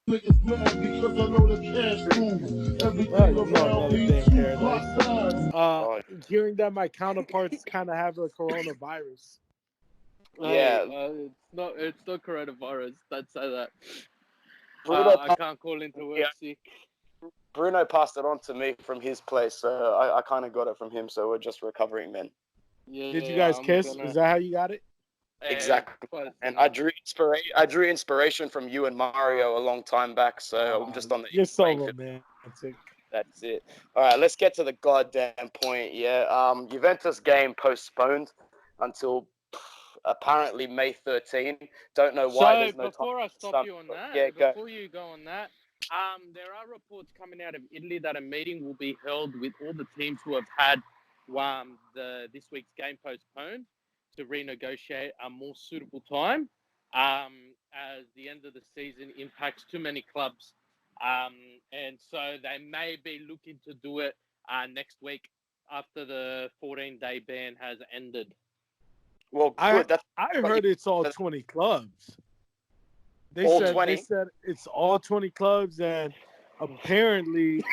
Niggas mad because I know the cash move. Everything around me too clock. Hearing that my counterparts kind of have a coronavirus. Yeah. Hey, it's not coronavirus. Don't say that. Bruno I can't call into work sick. Bruno passed it on to me from his place, so I kind of got it from him. So we're just recovering, man. Yeah, Did you guys kiss? Is that how you got it? Exactly. And I drew inspiration from you and Mario a long time back. So I'm just on the. You're solo, man. That's it. All right, let's get to the goddamn point. Yeah. Juventus game postponed until apparently May 13. Don't know why. There's no before time I stop you on that, before you go on that, there are reports coming out of Italy that a meeting will be held with all the teams who have had this week's game postponed to renegotiate a more suitable time, as the end of the season impacts too many clubs. And so they may be looking to do it next week after the 14-day ban has ended. Well, I heard it's all 20 clubs. They said it's all 20 clubs, and apparently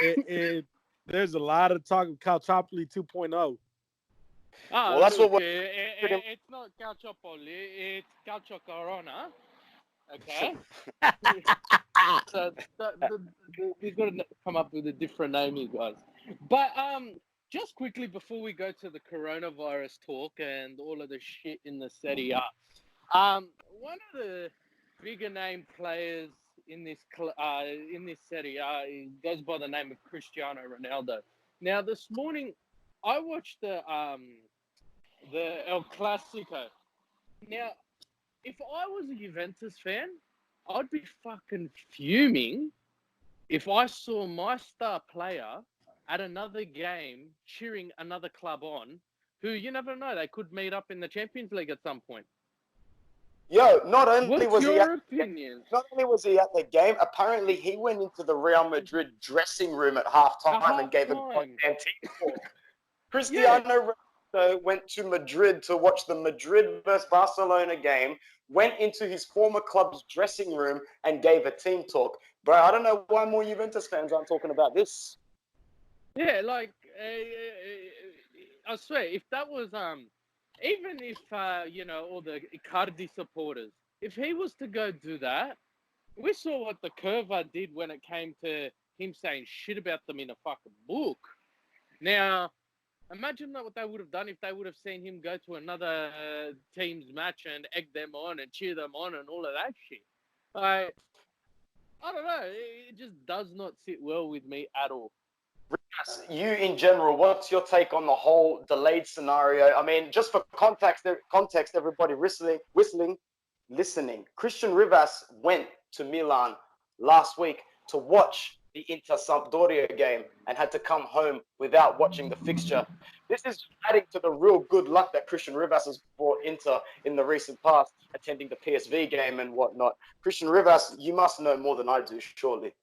there's a lot of talk of Calciopoli 2.0. Oh, well, that's it's not Calciopoli, it's Calcio Corona. Okay. So we've got to come up with a different name, you guys. But just quickly before we go to the coronavirus talk and all of the shit in the Serie A, one of the bigger name players in this Serie A goes by the name of Cristiano Ronaldo. Now, this morning I watched the El Clasico. Now, if I was a Juventus fan, I'd be fucking fuming if I saw my star player at another game cheering another club on, who you never know, they could meet up in the Champions League at some point. Not only was he at the game, apparently he went into the Real Madrid dressing room at halftime and gave a goddamn team talk. Cristiano Ronaldo went to Madrid to watch the Madrid versus Barcelona game, went into his former club's dressing room and gave a team talk. Bro, I don't know why more Juventus fans aren't talking about this. Yeah, like, I swear, if that was, even if, all the Icardi supporters, if he was to go do that, we saw what the Curva did when it came to him saying shit about them in a fucking book. Now, imagine what they would have done if they would have seen him go to another team's match and egg them on and cheer them on and all of that shit. I don't know. It just does not sit well with me at all. You in general, what's your take on the whole delayed scenario? I mean, just for context, everybody listening. Christian Rivas went to Milan last week to watch the Inter Sampdoria game and had to come home without watching the fixture. This is adding to the real good luck that Christian Rivas has brought Inter in the recent past, attending the PSV game and whatnot. Christian Rivas, you must know more than I do, surely.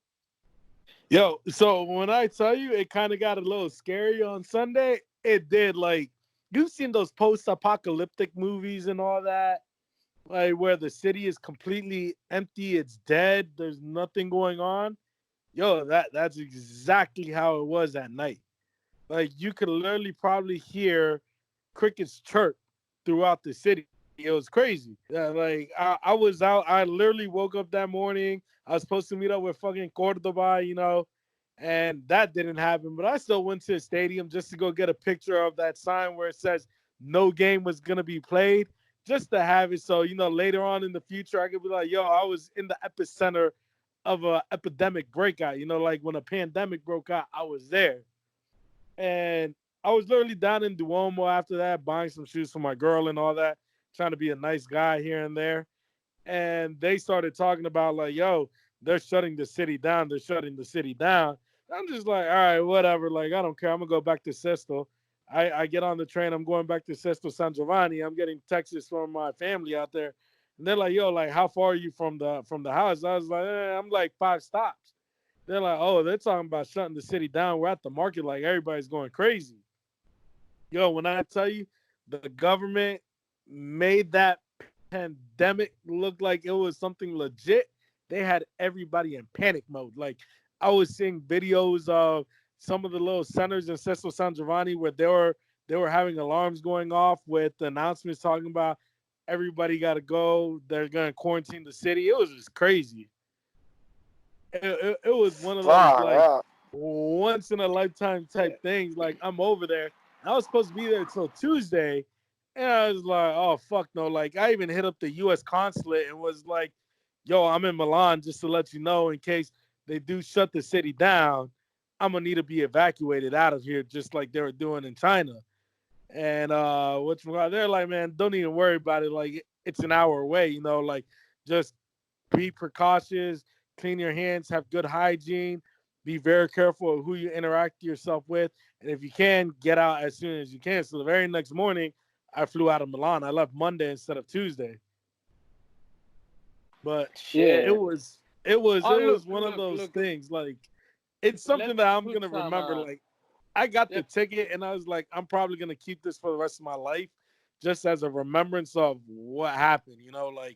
Yo, so when I tell you it kind of got a little scary on Sunday, it did. Like, you've seen those post-apocalyptic movies and all that, like where the city is completely empty, it's dead, there's nothing going on. Yo, that's exactly how it was that night. Like, you could literally probably hear crickets chirp throughout the city. It was crazy. Yeah, like, I was out. I literally woke up that morning. I was supposed to meet up with fucking Cordoba, and that didn't happen. But I still went to the stadium just to go get a picture of that sign where it says no game was going to be played, just to have it. So, later on in the future, I could be like, yo, I was in the epicenter of an epidemic breakout. Like when a pandemic broke out, I was there. And I was literally down in Duomo after that, buying some shoes for my girl and all that, trying to be a nice guy here and there. And they started talking about, like, yo, they're shutting the city down. They're shutting the city down. I'm just like, all right, whatever. Like, I don't care. I'm going to go back to Sesto. I get on the train. I'm going back to Sesto San Giovanni. I'm getting texts from my family out there. And they're like, yo, like, how far are you from the house? I was like, I'm like 5 stops. They're like, oh, they're talking about shutting the city down. We're at the market. Like, everybody's going crazy. Yo, when I tell you, the government made that pandemic look like it was something legit. They had everybody in panic mode. Like I was seeing videos of some of the little centers in Sesto San Giovanni where they were having alarms going off with the announcements talking about everybody got to go. They're going to quarantine the city. It was just crazy. It was one of those like once in a lifetime type things. Like I'm over there. I was supposed to be there till Tuesday, and I was like, oh fuck no. Like I even hit up the U.S. consulate and was like, yo, I'm in Milan just to let you know in case they do shut the city down. I'm gonna need to be evacuated out of here, just like they were doing in China. And they're like, man, don't even worry about it. Like it's an hour away, like just be precautious, clean your hands, have good hygiene, be very careful of who you interact yourself with. And if you can, get out as soon as you can. So the very next morning, I flew out of Milan. I left Monday instead of Tuesday. But yeah, it was one of those things. Like it's something that I'm gonna remember. Like I got the ticket and I was like, I'm probably gonna keep this for the rest of my life, just as a remembrance of what happened. Like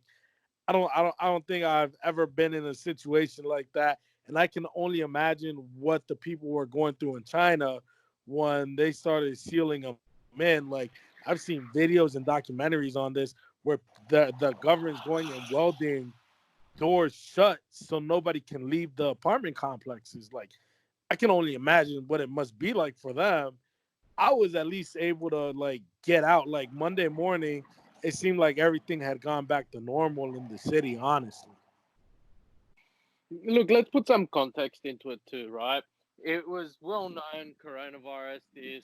I don't think I've ever been in a situation like that. And I can only imagine what the people were going through in China when they started sealing them in. Like I've seen videos and documentaries on this where the government's going and welding doors shut so nobody can leave the apartment complexes. Like I can only imagine what it must be like for them. I was at least able to like get out. Like Monday morning, it seemed like everything had gone back to normal in the city, honestly. Look, let's put some context into it too, right? It was well known coronavirus is,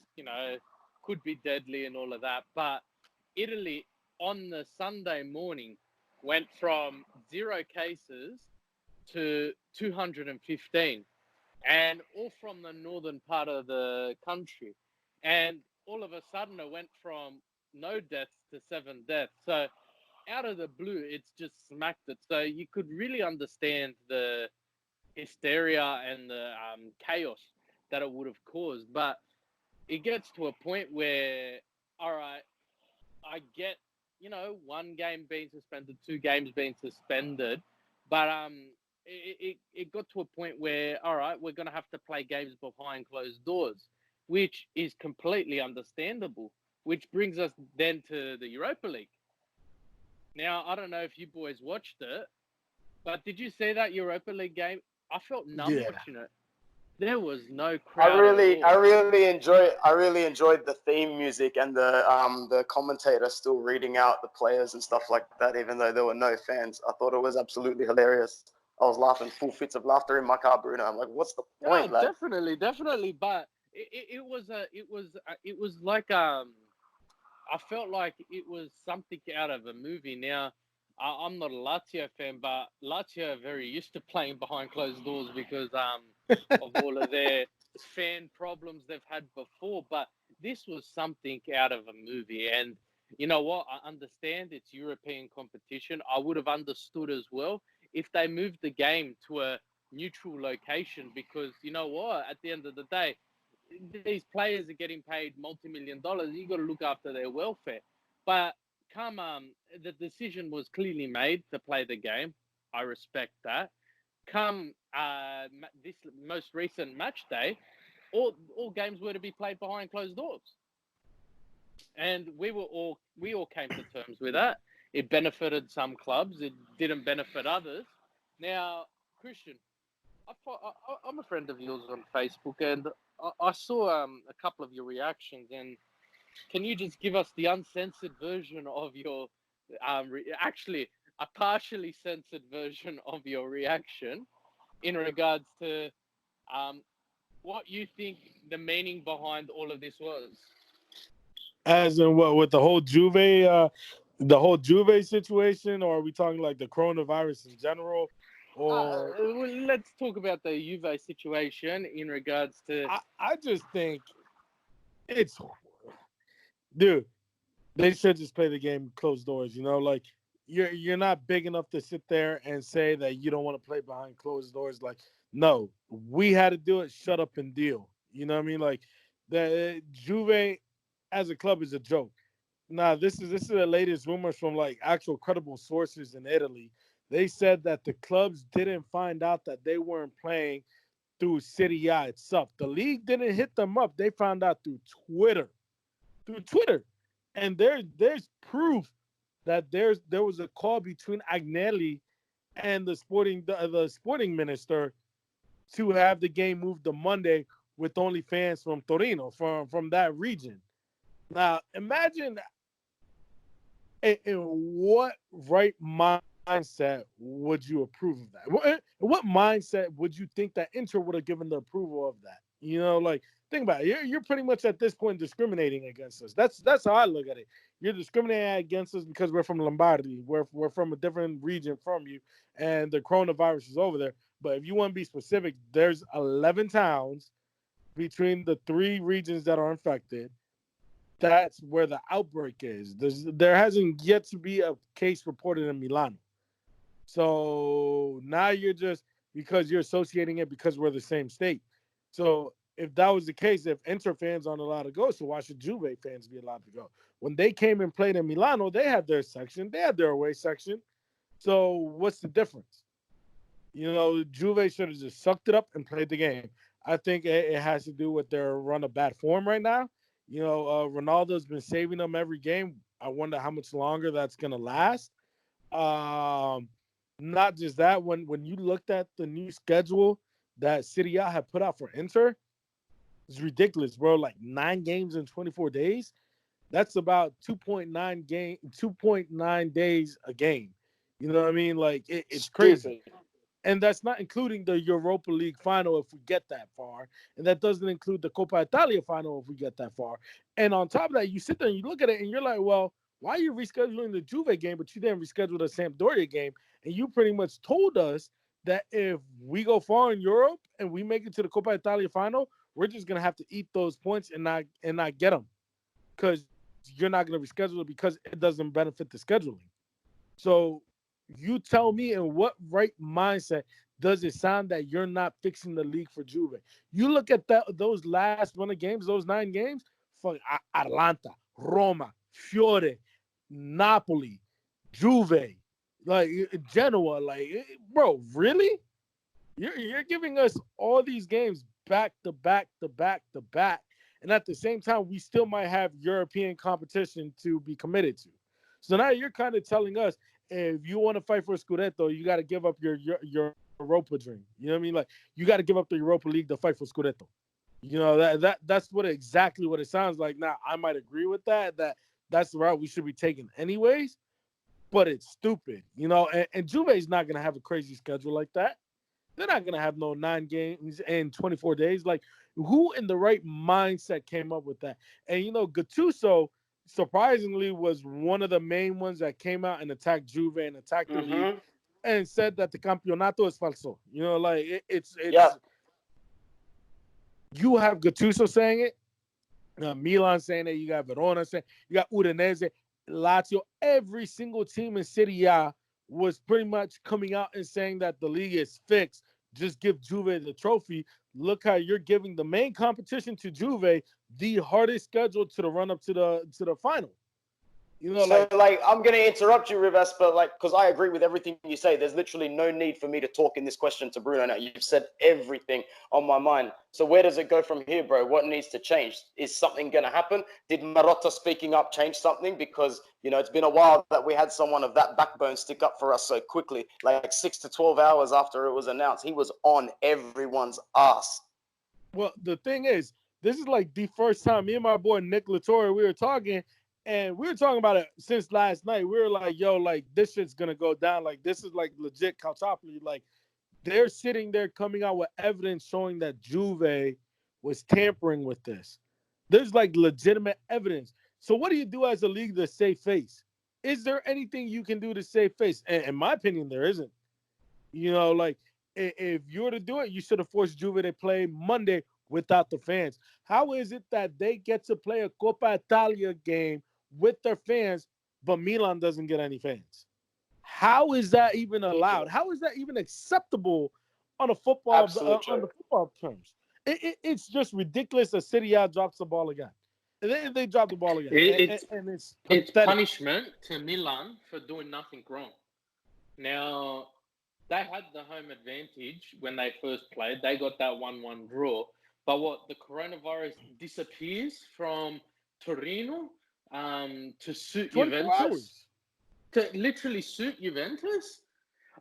could be deadly and all of that. But Italy on the Sunday morning went from 0 cases to 215, and all from the northern part of the country. And all of a sudden it went from no deaths to 7 deaths. So out of the blue, it's just smacked it. So you could really understand the hysteria and the chaos that it would have caused. But it gets to a point where, all right, I get, 1 game being suspended, 2 games being suspended, but it got to a point where, all right, we're going to have to play games behind closed doors, which is completely understandable, which brings us then to the Europa League. Now, I don't know if you boys watched it, but did you see that Europa League game? I felt numb watching it. There was no crowd. I really enjoyed the theme music and the commentator still reading out the players and stuff like that, even though there were no fans. I thought it was absolutely hilarious. I was laughing full fits of laughter in my car, Bruno. I'm like, what's the point, lad? Definitely. But it was like I felt like it was something out of a movie. Now, I'm not a Lazio fan, but Lazio are very used to playing behind closed doors because of all of their fan problems they've had before. But this was something out of a movie. And you know what? I understand it's European competition. I would have understood as well if they moved the game to a neutral location because, you know what? At the end of the day, these players are getting paid multi-million dollars. You got to look after their welfare. But the decision was clearly made to play the game. I respect that. Come this most recent match day, all games were to be played behind closed doors, and we all came to terms with that. It benefited some clubs. It didn't benefit others. Now, Christian, I'm a friend of yours on Facebook, and I saw a couple of your reactions. And can you just give us the uncensored version of your, actually a partially censored version of your reaction in regards to what you think the meaning behind all of this was? As in what, with the whole Juve situation, or are we talking like the coronavirus in general? Or well, let's talk about the Juve situation in regards to. I just think it's, dude, they should just play the game closed doors. Like you're not big enough to sit there and say that you don't want to play behind closed doors. Like, no, we had to do it. Shut up and deal. You know what I mean? Like the Juve, as a club is a joke. Now, this is the latest rumors from like actual credible sources in Italy. They said that the clubs didn't find out that they weren't playing through Serie A itself. The league didn't hit them up. They found out through Twitter. Through Twitter. And there's proof that there was a call between Agnelli and the sporting minister to have the game moved to Monday with only fans from Torino, from that region. Now, imagine in what right mindset would you approve of that? What mindset would you think that Inter would have given the approval of that? You know, like, think about it. You're pretty much at this point discriminating against us. That's how I look at it. You're discriminating against us because we're from Lombardy. We're from a different region from you, and the coronavirus is over there. But if you want to be specific, there's 11 towns between the 3 regions that are infected. That's where the outbreak is. There hasn't yet to be a case reported in Milan. So now you're just, because you're associating it because we're the same state. So if that was the case, if Inter fans aren't allowed to go, so why should Juve fans be allowed to go? When they came and played in Milano, they had their section. They had their away section. So what's the difference? You know, Juve should have just sucked it up and played the game. I think it has to do with their run of bad form right now. You know, Ronaldo's been saving them every game. I wonder how much longer that's going to last. Not just that, when you looked at the new schedule that Serie A had put out for Inter, it's ridiculous, bro. Like 9 games in 24 days. That's about 2.9 days a game. You know what I mean? Like, it's crazy. And that's not including the Europa League final if we get that far. And that doesn't include the Coppa Italia final if we get that far. And on top of that, you sit there and you look at it and you're like, well, why are you rescheduling the Juve game, but you didn't reschedule the Sampdoria game? And you pretty much told us that if we go far in Europe and we make it to the Coppa Italia final, we're just going to have to eat those points and not get them because you're not going to reschedule it because it doesn't benefit the scheduling. So you tell me, in what right mindset does it sound that you're not fixing the league for Juve? You look at those last run of games, those 9 games, for Atalanta, Roma, Fiore, Napoli, Juve, like Genoa, like, bro, really? You're giving us all these games back to back to back to back, and at the same time, we still might have European competition to be committed to. So now you're kind of telling us, if you want to fight for a Scudetto, you got to give up your Europa dream. You know what I mean? Like, you got to give up the Europa League to fight for Scudetto. You know, that's exactly what it sounds like. Now, I might agree with that's the route we should be taking anyways, but it's stupid. You know, and Juve's not going to have a crazy schedule like that. They're not going to have no 9 games in 24 days. Like, who in the right mindset came up with that? And, you know, Gattuso, surprisingly, was one of the main ones that came out and attacked Juve and attacked the league and said that the campeonato is falso. You know, like, it's you have Gattuso saying it, Milan saying it, you got Verona saying, you got Udinese, Lazio. Every single team in Serie A was pretty much coming out and saying that the league is fixed. Just give Juve the trophy. Look how you're giving the main competition to Juve, the hardest schedule to the run up to the final. You know, so like I'm going to interrupt you, Rivas, but like, because I agree with everything you say. There's literally no need for me to talk in this question to Bruno now. You've said everything on my mind. So where does it go from here, bro? What needs to change? Is something going to happen? Did Marotta speaking up change something? Because, you know, it's been a while that we had someone of that backbone stick up for us so quickly, like 6 to 12 hours after it was announced. He was on everyone's ass. Well, the thing is, this is like the first time me and my boy Nick Latore, we were talking. And we were talking about it since last night. We were like, yo, like, this shit's going to go down. Like, this is, like, legit Calciopoli. Like, they're sitting there coming out with evidence showing that Juve was tampering with this. There's, like, legitimate evidence. So what do you do as a league to save face? Is there anything you can do to save face? And in my opinion, there isn't. You know, like, if you were to do it, you should have forced Juve to play Monday without the fans. How is it that they get to play a Coppa Italia game with their fans, but Milan doesn't get any fans? How is that even allowed? How is that even acceptable on a football on the football terms? It's just ridiculous that Serie A drops the ball again. They dropped the ball again. It's punishment to Milan for doing nothing wrong. Now, they had the home advantage when they first played. They got that 1-1 draw. But the coronavirus disappears from Torino to suit Juventus? Hours. To literally suit Juventus?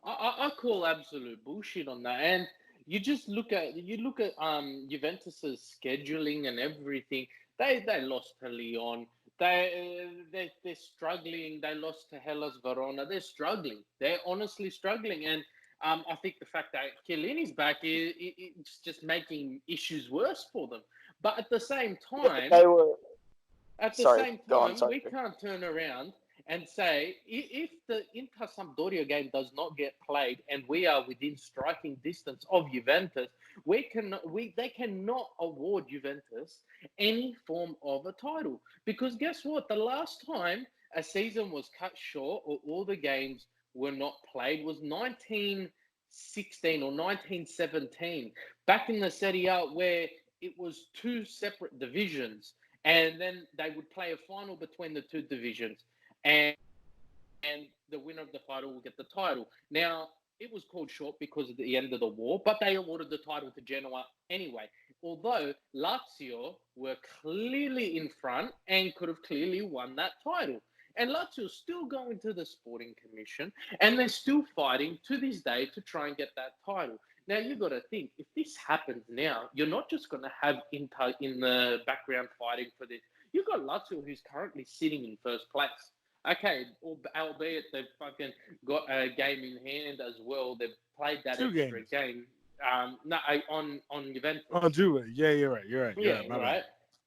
I call absolute bullshit on that. And you just look at Juventus's scheduling and everything. They lost to Lyon. They're struggling. They lost to Hellas Verona. They're struggling. They're honestly struggling. And I think the fact that Chiellini's back it's just making issues worse for them. But at the same time, we can't turn around and say, if the Inter-Sampdoria game does not get played and we are within striking distance of Juventus, they cannot award Juventus any form of a title. Because guess what? The last time a season was cut short or all the games were not played was 1916 or 1917, back in the Serie A, where it was two separate divisions, and then they would play a final between the two divisions. And the winner of the final will get the title. Now, it was called short because of the end of the war, but they awarded the title to Genoa anyway. Although Lazio were clearly in front and could have clearly won that title. And Lazio's still going to the Sporting Commission, and they're still fighting to this day to try and get that title. Now, you've got to think, if this happens now, you're not just going to have Inter in the background fighting for this. You've got Lazio, who's currently sitting in first place. Okay, albeit they've fucking got a game in hand as well. They've played that extra game. On Juventus. On Juve. Yeah, you're right. Yeah, right.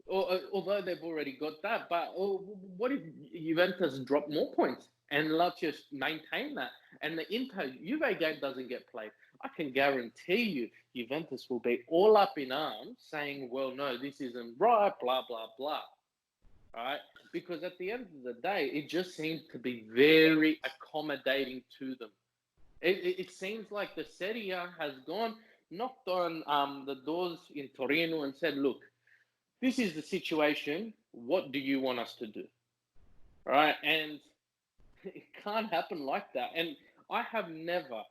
Although they've already got that, but what if Juventus drop more points and Lazio maintain that, and the Juve game doesn't get played? I can guarantee you Juventus will be all up in arms saying, well, no, this isn't right, blah, blah, blah. Right? Because at the end of the day, it just seems to be very accommodating to them. It seems like the Serie A has knocked on the doors in Torino and said, look, this is the situation. What do you want us to do? Right? And it can't happen like that. And I have never,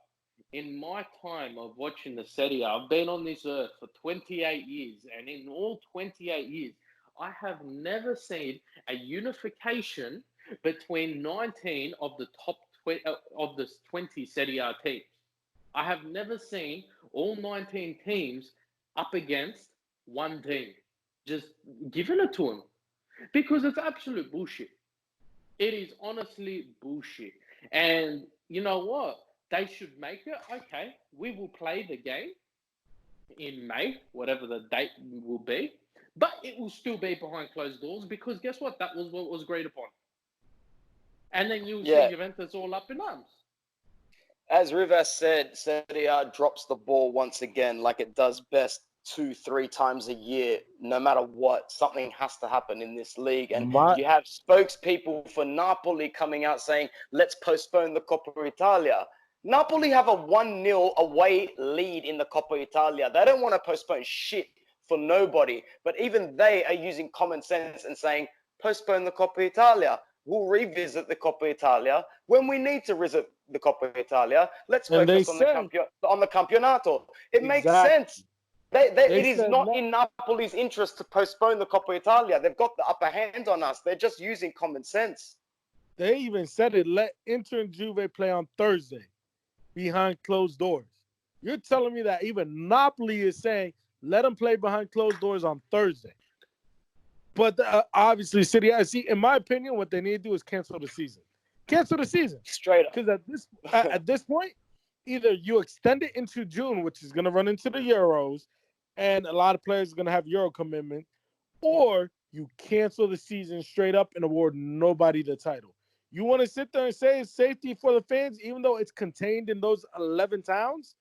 in my time of watching the Serie A, I've been on this earth for 28 years. And in all 28 years, I have never seen a unification between 19 of the top 20 Serie A teams. I have never seen all 19 teams up against one team. Just giving it to them. Because it's absolute bullshit. It is honestly bullshit. And you know what? They should make it, okay, we will play the game in May, whatever the date will be. But it will still be behind closed doors because guess what? That was what was agreed upon. And then you'll see Juventus all up in arms. As Rivas said, Serie A drops the ball once again like it does best 2-3 times a year. No matter what, something has to happen in this league. And you have spokespeople for Napoli coming out saying, let's postpone the Coppa Italia. Napoli have a 1-0 away lead in the Coppa Italia. They don't want to postpone shit for nobody, but even they are using common sense and saying, postpone the Coppa Italia. We'll revisit the Coppa Italia when we need to visit the Coppa Italia. Let's focus on the Campionato. It makes sense. It is not in Napoli's interest to postpone the Coppa Italia. They've got the upper hand on us. They're just using common sense. They even said it. Let Inter and Juve play on Thursday behind closed doors. You're telling me that even Napoli is saying, let them play behind closed doors on Thursday. But obviously, City, I see, in my opinion, what they need to do is cancel the season. Cancel the season. Straight up. Because at this point, either you extend it into June, which is going to run into the Euros, and a lot of players are going to have Euro commitment, or you cancel the season straight up and award nobody the title. You want to sit there and say it's safety for the fans, even though it's contained in those 11 towns?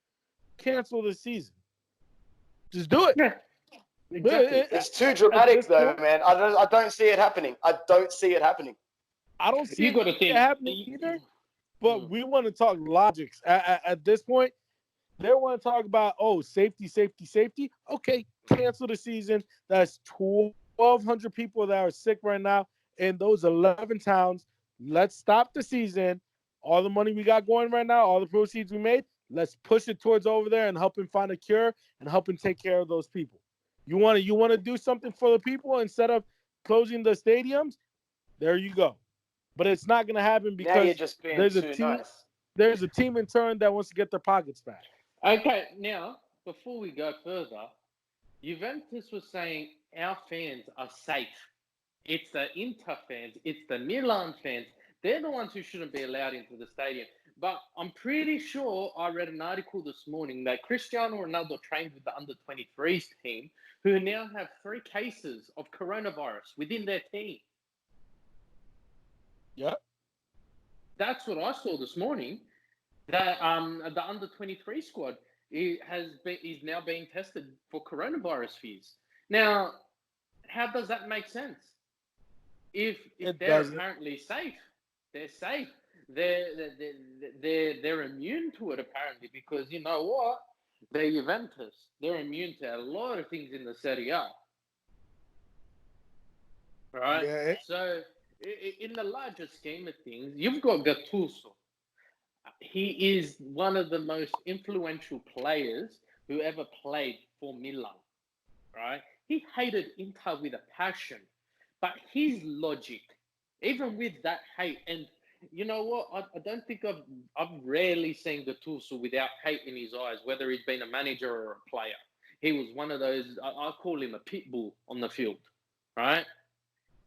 Cancel the season. Just do it. Yeah, exactly. It's too dramatic, though, man. I don't see it happening. I don't see it happening. I don't see it happening either. But we want to talk logics. At this point, they want to talk about, safety. Okay, cancel the season. That's 12 1,200 people that are sick right now in those 11 towns. Let's stop the season. All the money we got going right now, all the proceeds we made, let's push it towards over there and help him find a cure and help him take care of those people. You want to do something for the people instead of closing the stadiums? There you go. But it's not going to happen because now you're just being there's too nice. There's a team in turn that wants to get their pockets back. Okay, now, before we go further, Juventus was saying our fans are safe. It's the Inter fans, it's the Milan fans. They're the ones who shouldn't be allowed into the stadium. But I'm pretty sure I read an article this morning that Cristiano Ronaldo trained with the under-23s team, who now have 3 cases of coronavirus within their team. Yeah. That's what I saw this morning. That the under-23 squad is now being tested for coronavirus fears. Now, how does that make sense? If they're apparently safe, they're safe. They're immune to it apparently, because you know what? They're Juventus. They're immune to a lot of things in the Serie A. Right? Yeah. So, in the larger scheme of things, you've got Gattuso. He is one of the most influential players who ever played for Milan, right? He hated Inter with a passion, but his logic, even with that hate, and you know what? I don't think I've rarely seen Gattuso without hate in his eyes, whether he's been a manager or a player. He was one of those, I call him a pit bull on the field, right?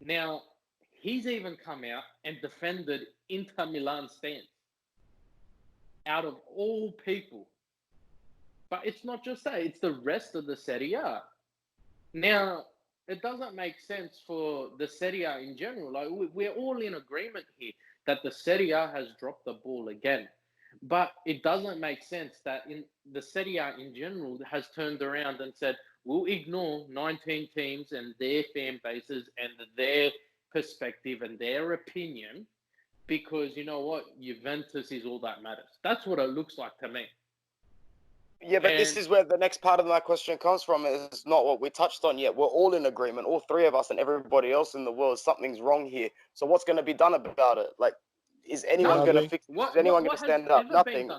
Now, he's even come out and defended Inter Milan stance. Out of all people. But it's not just that, it's the rest of the Serie A. Now, it doesn't make sense for the Serie A in general. Like, we're all in agreement here that the Serie A has dropped the ball again. But it doesn't make sense that in the Serie A in general has turned around and said, we'll ignore 19 teams and their fan bases and their perspective and their opinion, because you know what? Juventus is all that matters. That's what it looks like to me. Yeah, but this is where the next part of my question comes from. Is not what we touched on yet. We're all in agreement, all 3 of us and everybody else in the world. Something's wrong here. So what's going to be done about it? Like, is anyone going to fix it? Is anyone going to stand up? Nothing.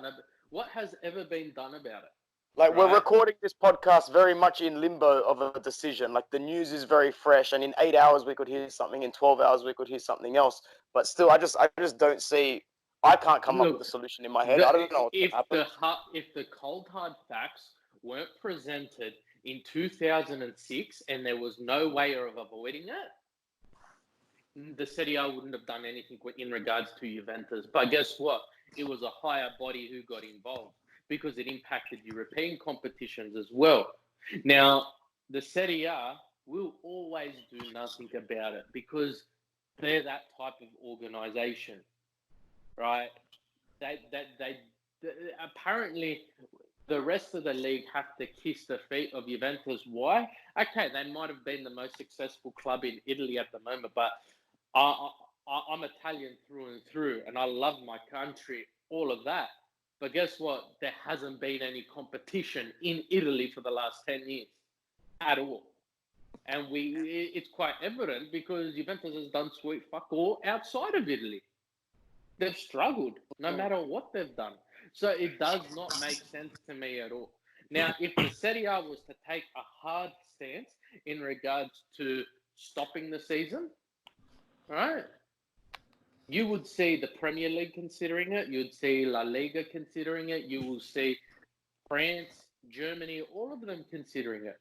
What has ever been done about it? Like, we're recording this podcast very much in limbo of a decision. Like, the news is very fresh, and in 8 hours we could hear something, in 12 hours we could hear something else. But still, I just don't see. I can't come up with a solution in my head. I don't know what's going to happen. If the cold hard facts weren't presented in 2006 and there was no way of avoiding it, the Serie A wouldn't have done anything in regards to Juventus. But guess what? It was a higher body who got involved, because it impacted European competitions as well. Now, the Serie A will always do nothing about it because they're that type of organisation, right? They apparently the rest of the league have to kiss the feet of Juventus. Why? Okay, they might have been the most successful club in Italy at the moment, but I'm Italian through and through, and I love my country, all of that. But guess what? There hasn't been any competition in Italy for the last 10 years at all. And it's quite evident because Juventus has done sweet fuck all outside of Italy. They've struggled no matter what they've done. So it does not make sense to me at all. Now, if the Serie A was to take a hard stance in regards to stopping the season, right? You would see the Premier League considering it. You'd see La Liga considering it. You will see France, Germany, all of them considering it.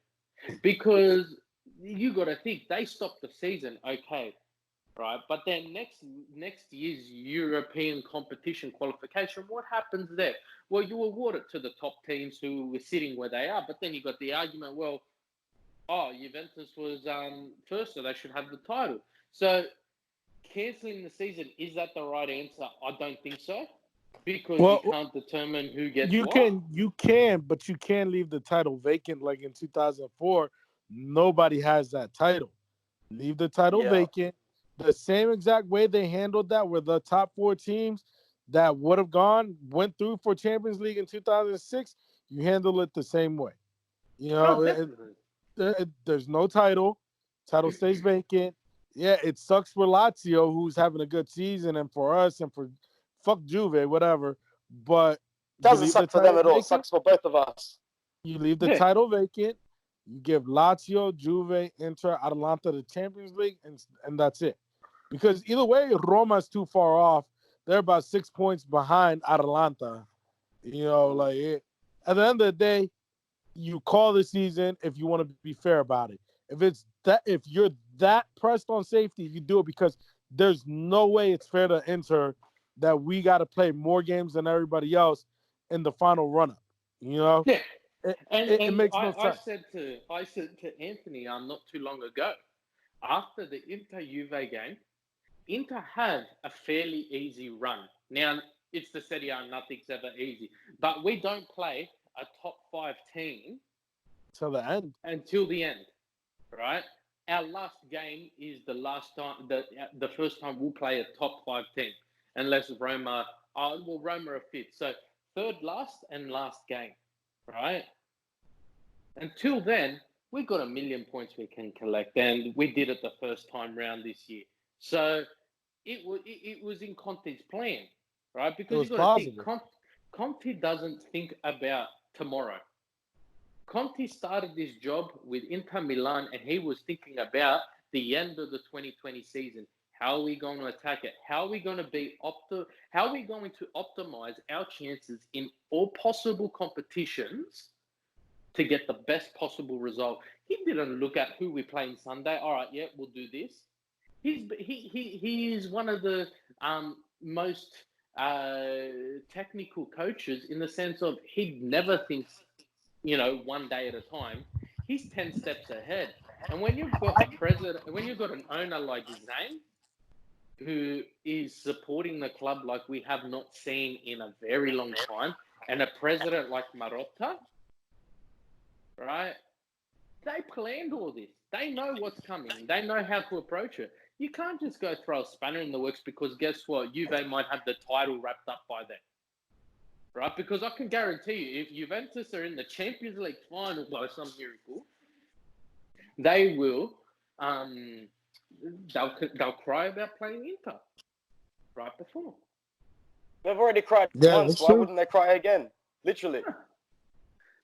Because you got to think, they stopped the season, okay, right? But then next year's European competition qualification, what happens there? Well, you award it to the top teams who were sitting where they are. But then you got the argument, well, Juventus was first, so they should have the title. So cancelling the season, is that the right answer? I don't think so, because you can't determine who gets what. You can, but you can't leave the title vacant like in 2004. Nobody has that title. Leave the title vacant. The same exact way they handled that, where the top 4 teams that would have went through for Champions League in 2006, you handle it the same way. You know, there's no title. Title stays vacant. Yeah, it sucks for Lazio, who's having a good season, and for us, and for fuck Juve, whatever. But doesn't suck for them at all. It sucks for both of us. You leave the title vacant. You give Lazio, Juve, Inter, Atalanta the Champions League, and that's it. Because either way, Roma's too far off. They're about 6 points behind Atalanta. You know, like at the end of the day, you call the season if you want to be fair about it. If you're that pressed on safety, you do it because there's no way it's fair to Inter that we got to play more games than everybody else in the final run-up. You know? Yeah. It makes no sense. I said to Anthony not too long ago, after the Inter-Juve game, Inter have a fairly easy run. Now, it's the Serie A, nothing's ever easy. But we don't play a top 5 team until the end, right? Our last game is the last time, the first time we'll play a top 5 team, unless Roma are 5th. So third last and last game, right? Until then, we've got 1,000,000 points we can collect, and we did it the first time round this year. So it was in Conte's plan, right? Because you've got to think, Conte doesn't think about tomorrow. Conte started this job with Inter Milan, and he was thinking about the end of the 2020 season. How are we going to attack it? How are we going to How are we going to optimize our chances in all possible competitions to get the best possible result? He didn't look at who we're playing Sunday. All right, yeah, we'll do this. He is one of the most technical coaches in the sense of he never thinks, one day at a time. He's 10 steps ahead. And when you've got a president, when you've got an owner like Zane, who is supporting the club like we have not seen in a very long time, and a president like Marotta, right? They planned all this. They know what's coming. They know how to approach it. You can't just go throw a spanner in the works because guess what? Juve might have the title wrapped up by then. Right? Because I can guarantee you, if Juventus are in the Champions League final by some miracle, they will, they'll cry about playing Inter right before. They've already cried once. Why wouldn't they cry again? Literally.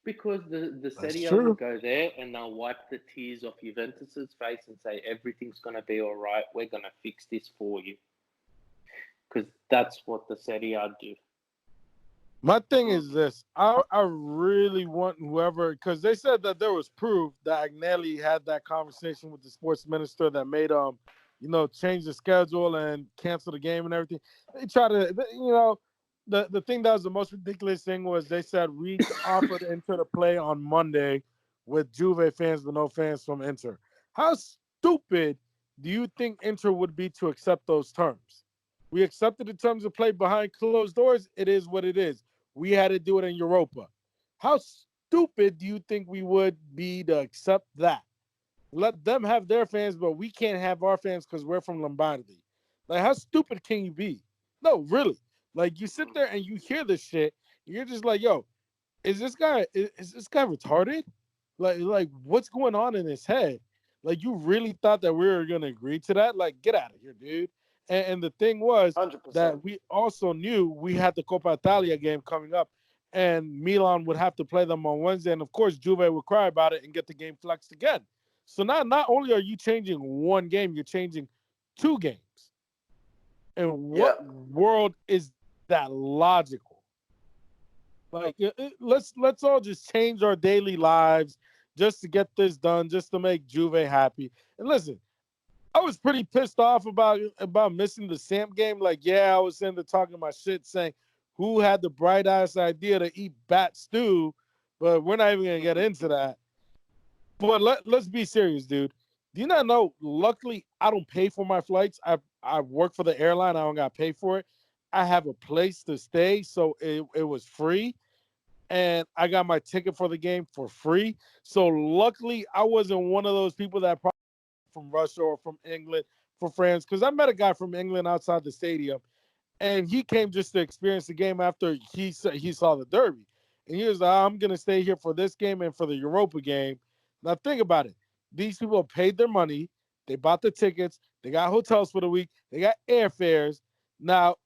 Because the Serie A will go there and they'll wipe the tears off Juventus's face and say, everything's going to be all right. We're going to fix this for you. Because that's what the Serie A do. My thing is this. I really want whoever, because they said that there was proof that Agnelli had that conversation with the sports minister that made change the schedule and cancel the game and everything. They try to, the thing that was the most ridiculous thing was they said we offered Inter to play on Monday with Juve fans but no fans from Inter. How stupid do you think Inter would be to accept those terms? We accepted the terms of play behind closed doors. It is what it is. We had to do it in Europa. How stupid do you think we would be to accept that? Let them have their fans, but we can't have our fans because we're from Lombardy. Like, how stupid can you be? No, really. Like, you sit there and you hear this shit, and you're just like, yo, is this guy retarded? Like, what's going on in his head? Like, you really thought that we were going to agree to that? Like, get out of here, dude. And the thing was 100%. That we also knew we had the Coppa Italia game coming up, and Milan would have to play them on Wednesday. And, of course, Juve would cry about it and get the game flexed again. So not only are you changing one game, you're changing 2 games. And what world is that logical? Like, let's all just change our daily lives just to get this done, just to make Juve happy. And listen, I was pretty pissed off about missing the Samp game. Like, I was in there talking my shit saying who had the bright-ass idea to eat bat stew, but we're not even going to get into that. But let's be serious, dude. Do you not know, luckily, I don't pay for my flights. I work for the airline. I don't got to pay for it. I have a place to stay, so it was free. And I got my ticket for the game for free. So luckily, I wasn't one of those people that probably from Russia or from England for friends, because I met a guy from England outside the stadium, and he came just to experience the game after he saw the Derby, and he was like, I'm gonna stay here for this game and for the Europa game. Now think about it, these people paid their money. They bought the tickets. They got hotels for the week. They got airfares. Now,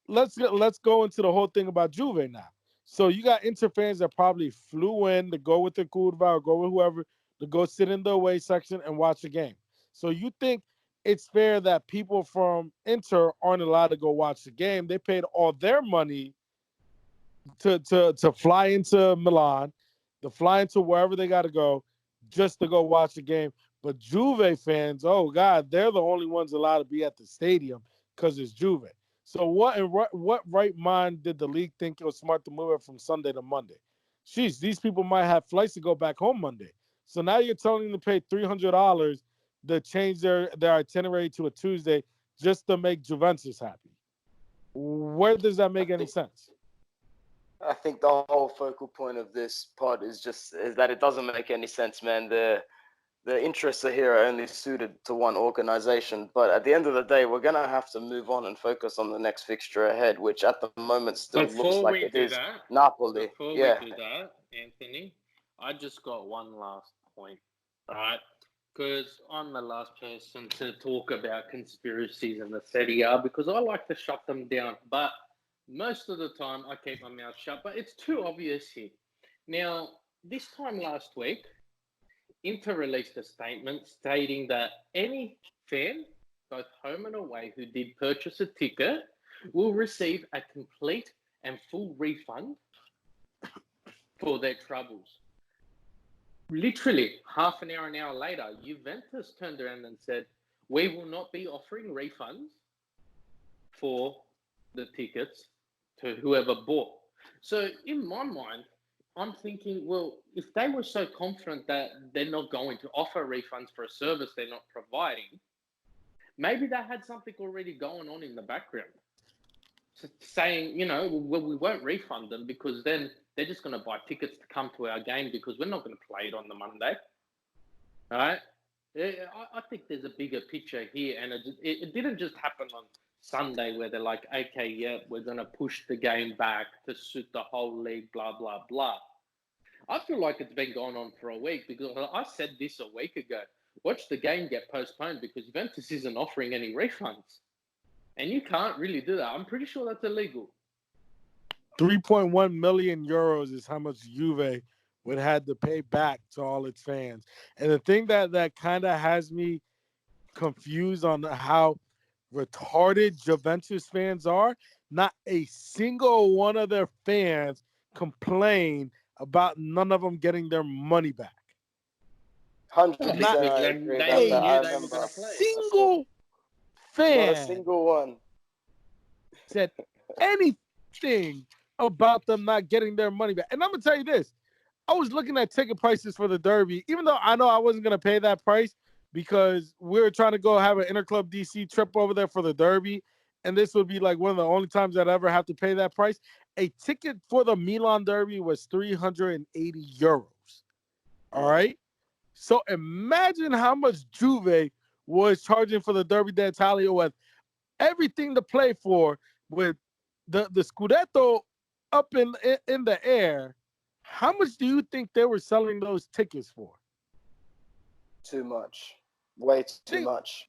let's go into the whole thing about Juve now. So you got Inter fans that probably flew in to go with the Curva or go with whoever to go sit in the away section and watch the game. So you think it's fair that people from Inter aren't allowed to go watch the game? They paid all their money to fly into Milan, to fly into wherever they got to go, just to go watch the game. But Juve fans, oh God, they're the only ones allowed to be at the stadium because it's Juve. So what right mind did the league think it was smart to move it from Sunday to Monday? Jeez, these people might have flights to go back home Monday. So now you're telling them to pay $300 to change their itinerary to a Tuesday just to make Juventus happy. Where does that make any sense? I think the whole focal point of this pod is that it doesn't make any sense, man. The interests are here are only suited to one organization. But at the end of the day, we're going to have to move on and focus on the next fixture ahead, which at the moment still looks like it is Napoli. Before we do that, Anthony, I just got one last point, right? Because I'm the last person to talk about conspiracies in the Serie A because I like to shut them down. But most of the time, I keep my mouth shut. But it's too obvious here. Now, this time last week, Inter released a statement stating that any fan, both home and away, who did purchase a ticket will receive a complete and full refund for their troubles. Literally half an hour later, Juventus turned around and said, we will not be offering refunds for the tickets to whoever bought. So in my mind, I'm thinking, well, if they were so confident that they're not going to offer refunds for a service they're not providing, maybe they had something already going on in the background. Saying, well, we won't refund them because then they're just going to buy tickets to come to our game because we're not going to play it on the Monday. All right? I think there's a bigger picture here, and it didn't just happen on Sunday where they're like, okay, yeah, we're going to push the game back to suit the whole league, blah, blah, blah. I feel like it's been going on for a week because I said this a week ago. Watch the game get postponed because Juventus isn't offering any refunds. And you can't really do that. I'm pretty sure that's illegal. 3.1 million euros is how much Juve would have to pay back to all its fans. And the thing that kind of has me confused on how retarded Juventus fans are, not a single one of their fans complain about none of them getting their money back. 100%. Not a single fan. Not a single one said anything about them not getting their money back. And I'm going to tell you this. I was looking at ticket prices for the Derby, even though I know I wasn't going to pay that price because we were trying to go have an Interclub DC trip over there for the Derby. And this would be like one of the only times I'd ever have to pay that price. A ticket for the Milan Derby was 380 euros. All right. So imagine how much Juve was charging for the Derby d'Italia with everything to play for, with the Scudetto up in the air. How much do you think they were selling those tickets for? Too much. Way too much.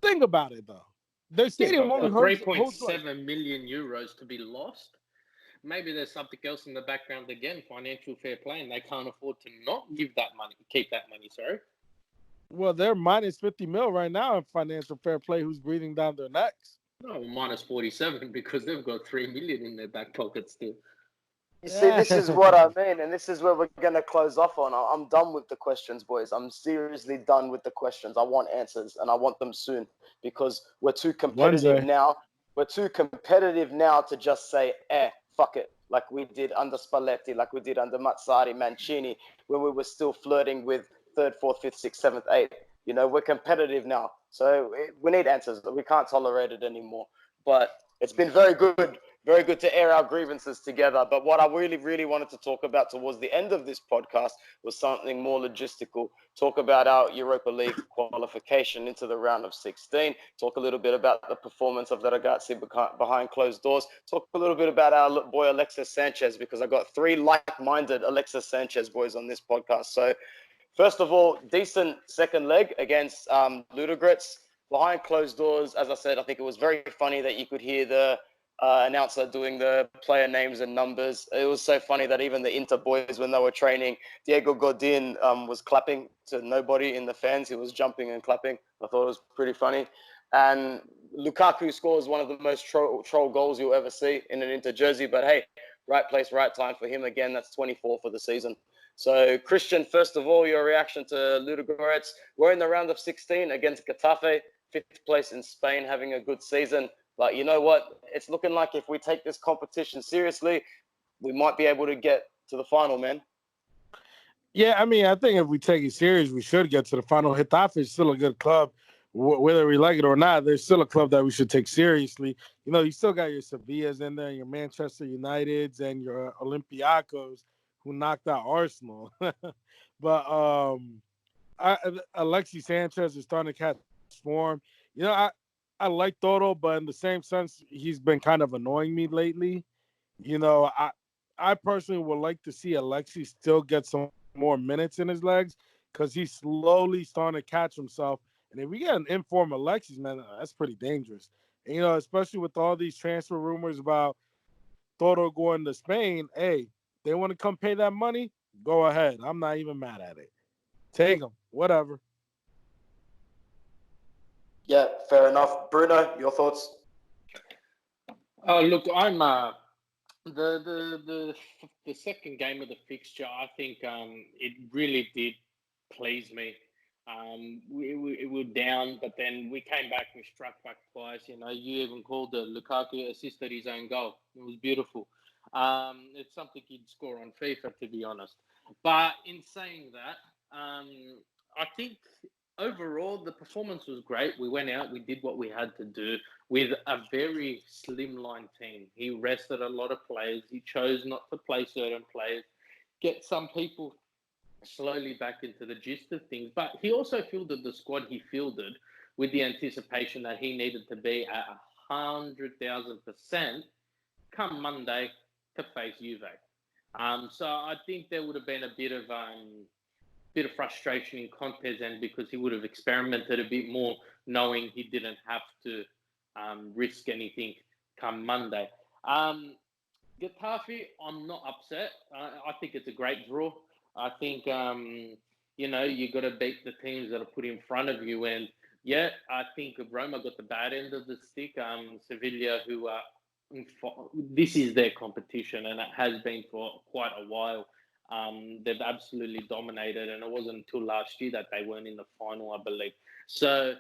Think about it, though. Their stadium only holds 3.7 million euros to be lost. Maybe there's something else in the background again, financial fair play, and they can't afford to not give that money, keep that money, sorry. Well, they're minus 50 mil right now in financial fair play. Who's breathing down their necks? No, minus 47 because they've got 3 million in their back pocket still. You see, this is what I mean, and this is where we're going to close off on. I'm done with the questions, boys. I'm seriously done with the questions. I want answers, and I want them soon because we're too competitive now. We're too competitive now to just say, fuck it, like we did under Spalletti, like we did under Mazzarri, Mancini, when we were still flirting with 3rd, 4th, 5th, 6th, 7th, 8th. We're competitive now. So we need answers. We can't tolerate it anymore. But it's been very good to air our grievances together. But what I really, really wanted to talk about towards the end of this podcast was something more logistical. Talk about our Europa League qualification into the round of 16. Talk a little bit about the performance of the ragazzi behind closed doors. Talk a little bit about our boy Alexis Sanchez, because I got 3 like-minded Alexis Sanchez boys on this podcast. So First of all, decent second leg against Ludogorets. Behind closed doors, as I said, I think it was very funny that you could hear the announcer doing the player names and numbers. It was so funny that even the Inter boys, when they were training, Diego Godin was clapping to nobody in the fans. He was jumping and clapping. I thought it was pretty funny. And Lukaku scores one of the most troll goals you'll ever see in an Inter jersey. But hey, right place, right time for him again. That's 24 for the season. So, Christian, first of all, your reaction to Ludogorets. We're in the round of 16 against Getafe, 5th place in Spain, having a good season. But you know what? It's looking like if we take this competition seriously, we might be able to get to the final, man. Yeah, I mean, I think if we take it serious, we should get to the final. Getafe is still a good club. Whether we like it or not, there's still a club that we should take seriously. You know, you still got your Sevillas in there, your Manchester Uniteds, and your Olympiacos, who knocked out Arsenal. But Alexis Sanchez is starting to catch form. You know, I like Toro, but in the same sense, he's been kind of annoying me lately. You know, I personally would like to see Alexis still get some more minutes in his legs because he's slowly starting to catch himself. And if we get an informed Alexis, man, that's pretty dangerous. And, you know, especially with all these transfer rumors about Toro going to Spain, hey, they want to come pay that money, go ahead. I'm not even mad at it. Take them, whatever. Yeah, fair enough. Bruno, your thoughts? Look, I'm the second game of the fixture. I think it really did please me. We were down, but then we came back and struck back twice. You know, you even called the Lukaku assisted his own goal. It was beautiful. It's something you'd score on FIFA, to be honest. But in saying that, I think overall the performance was great. We went out, we did what we had to do with a very slimline team. He rested a lot of players. He chose not to play certain players, get some people slowly back into the gist of things. But he also fielded the squad he fielded with the anticipation that he needed to be at 100,000% come Monday to face Juve. So I think there would have been a bit of frustration in Conte's end because he would have experimented a bit more, knowing he didn't have to risk anything come Monday. Getafe, I'm not upset. I think it's a great draw. I think, you know, you got to beat the teams that are put in front of you. And, yeah, I think Roma got the bad end of the stick. Sevilla, who are this is their competition, and it has been for quite a while. They've absolutely dominated, and it wasn't until last year that they weren't in the final, I believe. So,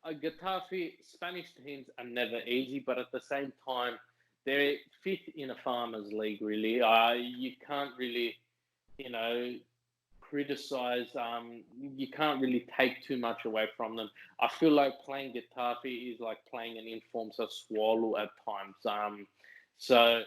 Getafe, Spanish teams are never easy, but at the same time, they're fifth in a farmers league, really. You can't really, you know, criticize. You can't really take too much away from them. I feel like playing Getafe is like playing an informed Sassuolo at times. So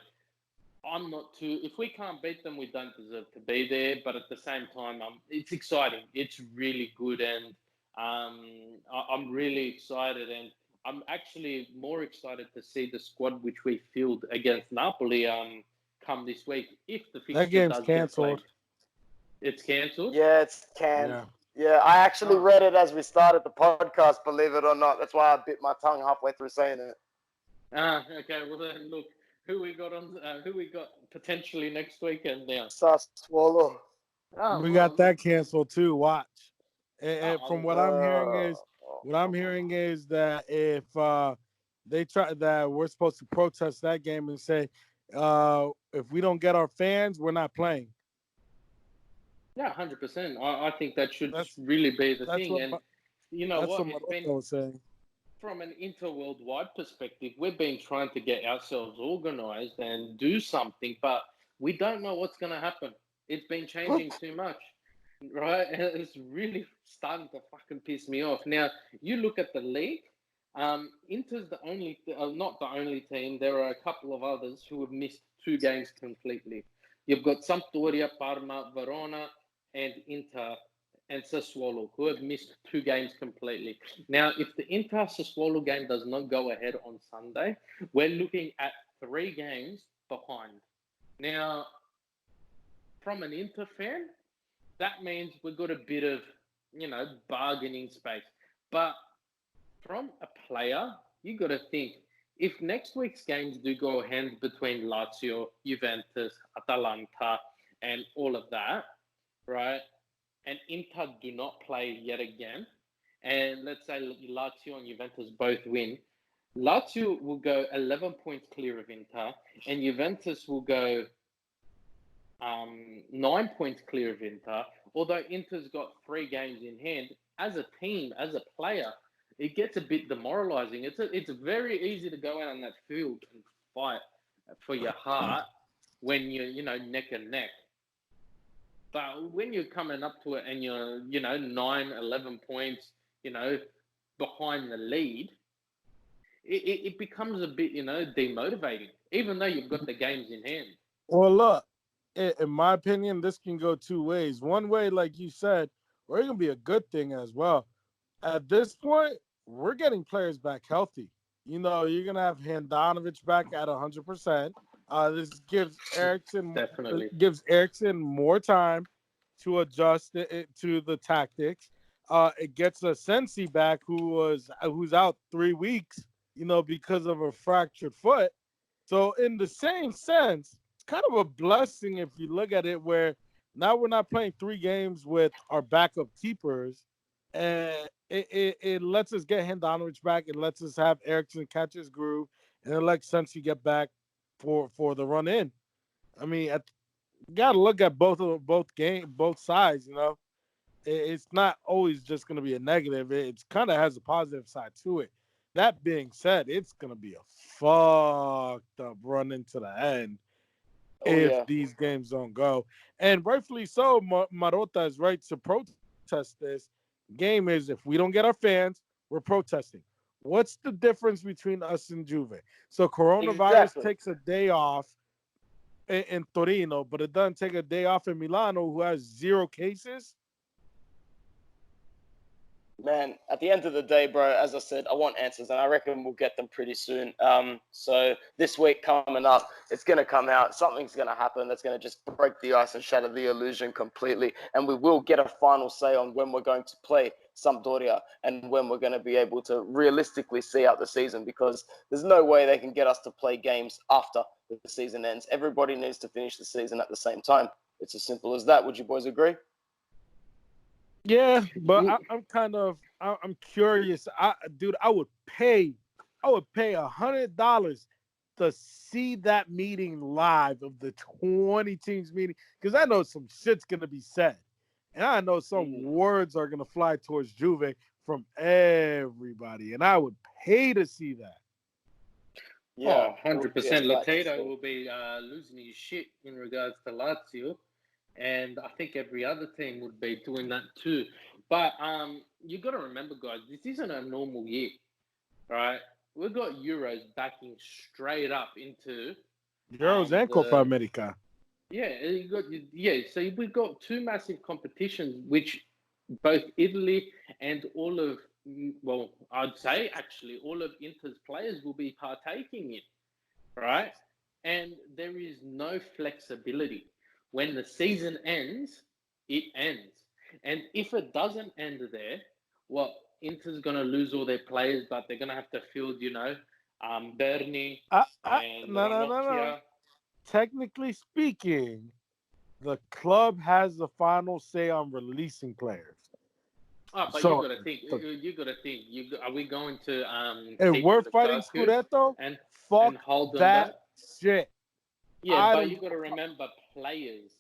I'm not too. If we can't beat them, we don't deserve to be there. But at the same time, it's exciting. It's really good, and I'm really excited. And I'm actually more excited to see the squad which we field against Napoli come this week if the fixture That game's does canceled. get played. It's cancelled? Yeah, it's canned. Yeah, I actually read it as we started the podcast, believe it or not. That's why I bit my tongue halfway through saying it. Okay. Well, then, look, who we got potentially next weekend now? Sassuolo. We got that canceled too. Watch. And from what I'm hearing is that if they try that, we're supposed to protest that game and say, if we don't get our fans, we're not playing. Yeah, 100%. I think that should really be the thing. And you know what? It's been saying. From an inter-worldwide perspective, we've been trying to get ourselves organized and do something, but we don't know what's going to happen. It's been changing too much, right? And it's really starting to fucking piss me off. Now, you look at the league. Inter's the only, not the only team. There are a couple of others who have missed 2 games completely. You've got Sampdoria, Parma, Verona, and Inter and Sassuolo, who have missed 2 games completely. Now, if the Inter-Sassuolo game does not go ahead on Sunday, we're looking at 3 games behind. Now, from an Inter fan, that means we've got a bit of, bargaining space. But from a player, you got to think, if next week's games do go hand between Lazio, Juventus, Atalanta, and all of that, right? And Inter do not play yet again, and let's say Lazio and Juventus both win, Lazio will go 11 points clear of Inter, and Juventus will go 9 points clear of Inter. Although Inter's got 3 games in hand, as a team, as a player, it gets a bit demoralizing. It's very easy to go out on that field and fight for your heart when you're, neck and neck. But when you're coming up to it and you're, 9, 11 points, behind the lead, it becomes a bit, demotivating, even though you've got the games in hand. Well, look, in my opinion, this can go 2 ways. One way, like you said, we're going to be a good thing as well. At this point, we're getting players back healthy. You're going to have Handanovic back at 100%. This gives Eriksson more time to adjust to the tactics. It gets a Sensi back who's out 3 weeks, because of a fractured foot. So in the same sense, it's kind of a blessing if you look at it, where now we're not playing 3 games with our backup keepers, and it lets us get Handanovic back. It lets us have Eriksson catch his groove, and it lets Sensi get back for the run in. I mean, you got to look at both sides. It's not always just going to be a negative. It kind of has a positive side to it. That being said, it's going to be a fucked up run into the end if these games don't go. And rightfully so, Marotta is right to protest this. Game is, if we don't get our fans, we're protesting. What's the difference between us and Juve? So coronavirus takes a day off in Torino, but it doesn't take a day off in Milano, who has 0 cases. Man, at the end of the day, bro, as I said, I want answers, and I reckon we'll get them pretty soon. So this week coming up, it's going to come out. Something's going to happen that's going to just break the ice and shatter the illusion completely. And we will get a final say on when we're going to play Sampdoria and when we're going to be able to realistically see out the season, because there's no way they can get us to play games after the season ends. Everybody needs to finish the season at the same time. It's as simple as that. Would you boys agree? Yeah, but I'm curious. I would pay $100 to see that meeting live, of the 20 teams meeting, because I know some shit's gonna be said, and I know some words are gonna fly towards Juve from everybody, and I would pay to see that. Yeah, 100%. Locato will be losing his shit in regards to Lazio. And I think every other team would be doing that too. But you got to remember, guys, this isn't a normal year, right? We've got Euros backing straight up into Euros and Copa America. Yeah, so we've got 2 massive competitions, which both Italy and I'd say actually all of Inter's players will be partaking in, right? And there is no flexibility. When the season ends, it ends. And if it doesn't end there, Inter's going to lose all their players, but they're going to have to field, Berni and No. Technically speaking, the club has the final say on releasing players. But you got to think. Are we going to if we're fighting Scudetto and hold them back? Shit. Yeah, but you got to remember, players,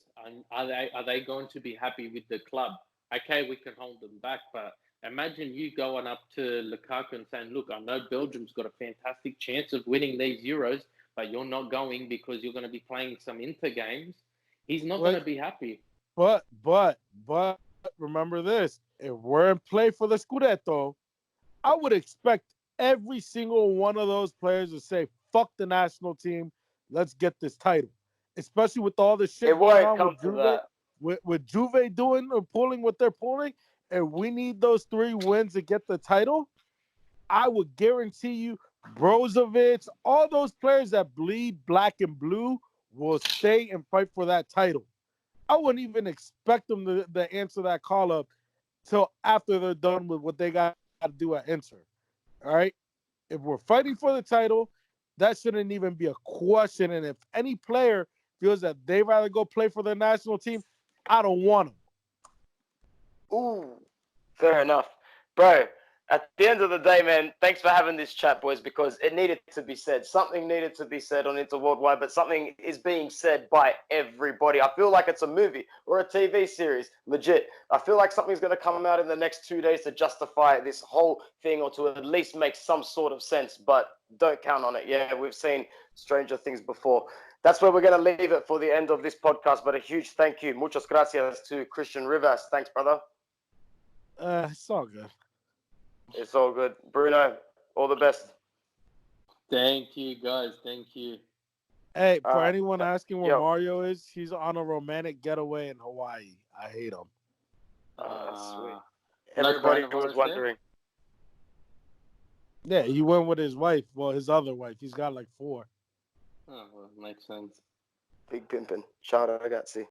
are they going to be happy with the club? Okay, we can hold them back, but imagine you going up to Lukaku and saying, look, I know Belgium's got a fantastic chance of winning these Euros, but you're not going because you're going to be playing some Inter games. He's not going to be happy. But remember this. If we're in play for the Scudetto, I would expect every single one of those players to say, fuck the national team, let's get this title. Especially with all the shit going on with Juve doing or pulling what they're pulling, and we need those 3 wins to get the title. I would guarantee you, Brozovic, all those players that bleed black and blue will stay and fight for that title. I wouldn't even expect them to answer that call up till after they're done with what they got to do at Inter. All right? If we're fighting for the title, that shouldn't even be a question. And if any player feels that they'd rather go play for their national team, I don't want them. Ooh, fair enough. Bro, at the end of the day, man, thanks for having this chat, boys, because it needed to be said. Something needed to be said on Inter Worldwide, but something is being said by everybody. I feel like it's a movie or a TV series, legit. I feel like something's going to come out in the next 2 days to justify this whole thing or to at least make some sort of sense, but don't count on it. Yeah, we've seen stranger things before. That's where we're going to leave it for the end of this podcast, but a huge thank you. Muchas gracias to Christian Rivas. Thanks, brother. It's all good. It's all good. Bruno, all the best. Thank you, guys. Thank you. Hey, for anyone asking where Mario is, he's on a romantic getaway in Hawaii. I hate him. That's sweet. Everybody was wondering. Yeah, he went with his wife. Well, his other wife. He's got like 4. Oh, well, makes sense. Big pimpin'. Ciao, ragazzi.